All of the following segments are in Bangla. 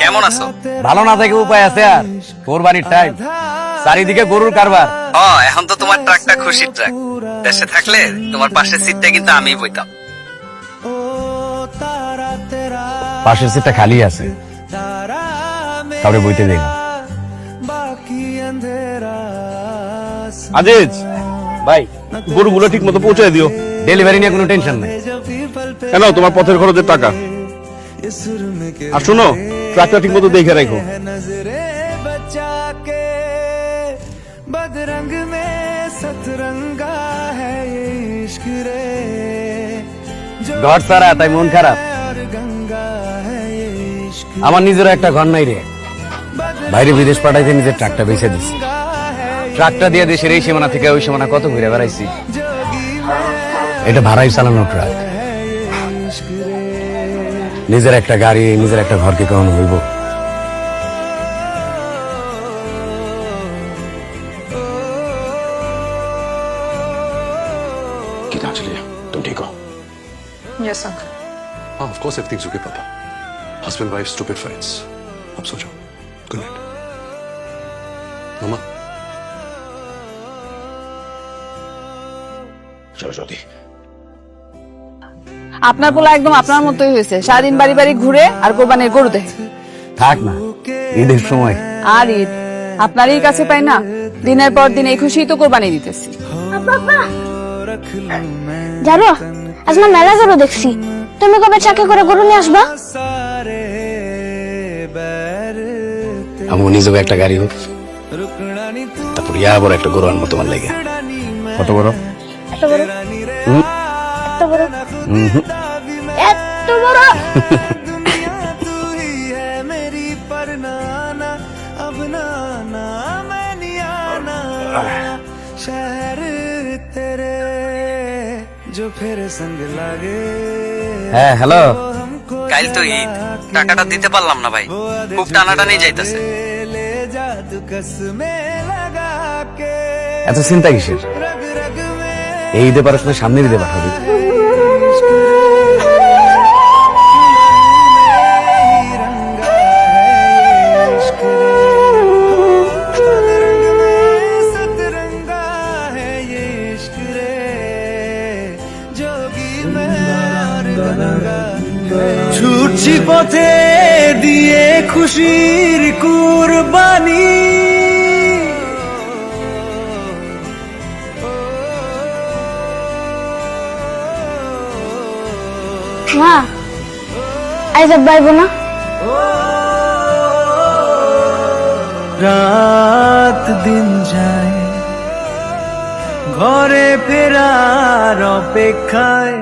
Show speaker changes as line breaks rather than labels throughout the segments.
কেমন আছো?
ভালো না থেকে উপায় আছে আর? কোরবানির টাইম, চারিদিকে গরুর কারবার।
এখন তো তোমার ট্রাকটা খুশির ট্রাক। দেশে থাকলে তোমার পাশের সিটটা কিন্তু আমিই বইতাম।
পাশের সিটটা খালি আছে, কাউরে বইতে দেই না।
আজিজ
ভাই,
গরুগুলো ঠিক মতো পৌঁছে দিও।
ডেলিভারি নিয়ে কোনো টেনশন নাই।
কেন তোমার পথের খরচের টাকা। আর শোনো, ট্রাকটা ঠিক মতো দেখে রাখো।
बदरंग में सतरंगा है ये इश्क रे
ঘর ছাড়া তাই মন খারাপ।
और गंगा है ये इश्क
আমার নিজের একটা ঘর নাই রে, বাইরে বিদেশ পাঠাইতে নিজের ট্রাকটা বেঁচে দিছি। ট্রাকটা দিয়ে দেশের এই সীমানা থেকে ওই সীমানা কত ঘুরে বেড়াইছি। এটা ভাড়াই চালানো ট্রাক। নিজের একটা গাড়ি, নিজের একটা ঘরকে কখনো হইব?
गीता चलिए, तुम ठीक हो?
Yes, uncle.
हाँ, of course everything's okay, पापा. Husband, wife, stupid fights. अब सो जाओ. Good night. मामा. चलो ज्योति.
আপনার পোলা একদম আপনার মতোই হয়েছে, সারাদিন বাড়ি বাড়ি ঘুরে আর কোরবানির গরু দেখে।
থাক না, ঈদের সময়।
আর ঈদ আপনারই কাছে পাই না, দিনের পর দিন এই খুশি তো কোরবানি দিতেছি।
জানো আজ না মেলা গরু দেখছি, তুমি কবে চাকে করে গরু নিয়ে আসবা?
सारे बैर
আমি নিজেও একটা গাড়ি হোক,
रुकना नहीं तू
তারপর ইয়া বড় একটা গরু আনবো তোমার লাগে।
কত বড়?
এত বড়, এত বড়, এত বড়।
दुनिया तू ही है मेरी पर नाना अब नाना मैं नहीं आना शहर तेरे जो फिर संग लागे
হ্যাঁ, হ্যালো।
কাল তো ঈদ, টাকাটা দিতে পারলাম না ভাই, খুব টানাটানি যাইতেছে।
ले जा तू कस में लगा के
এত চিন্তা কিসের?
रग रग में
এই ঈদে পড়াশোনা সামনে ঈদে পাঠাবি।
रंगा है ये इश्क रे रंग में सतरंगा है ये इश्क रे जोगी मैं और गंगा छूटी पथे दिए खुशीर कुर्बानी
মা আজ বাইবো না?
রাত দিন যায় ঘরে ফেরার অপেক্ষায়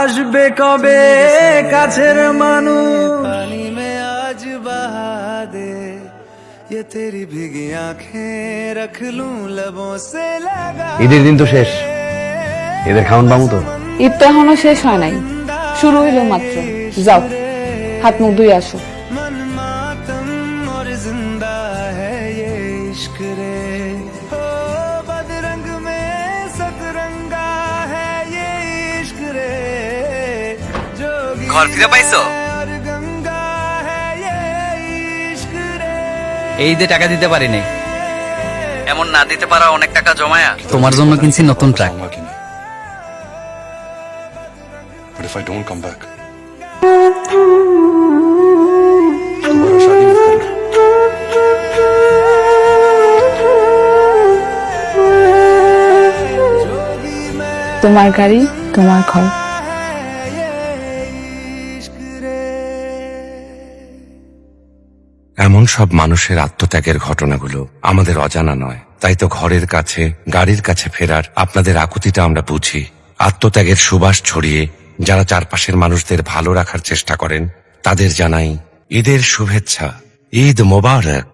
আসবে কবে কাছের মানুষ পানি মে আজ বহা দে ये तेरी भीगी आंखें रख लूं लबों से लगा
ঈদের দিন তো শেষ, ঈদের খাওয়ান পাবো তো?
ঈদ তো এখনো শেষ হয় নাই, শুরু হইল মাত্র। যাও, হাত মুখ ধুয়ে আসো।
मन मातम और जिंदा है ये इश्क रे हो बदरंग में सतरंगा है ये इश्क रे जोगी
ঘর ফিরে পাইছো?
और गंगा है ये इश्क रे
এই ঈদে টাকা দিতে পারিনি। এমন না দিতে পারা অনেক টাকা জমায়া তোমার জন্য কিনছি নতুন ট্রাক।
जाऊंगा कि नहीं? But if I don't come back, दोबारा शादी मत करना.
তোমার গাড়ি, তোমার ঘর।
এমন সব মানুষের আত্মত্যাগের ঘটনাগুলো আমাদের অজানা নয়, তাই তো ঘরের কাছে, গাড়ির কাছে ফেরার আপনাদের আকুতিটা আমরা বুঝি। আত্মত্যাগের সুবাস ছড়িয়ে যারা চারপাশের মানুষদের ভালো রাখার চেষ্টা করেন, তাদের জানাই ঈদের শুভেচ্ছা। ঈদ মোবারক।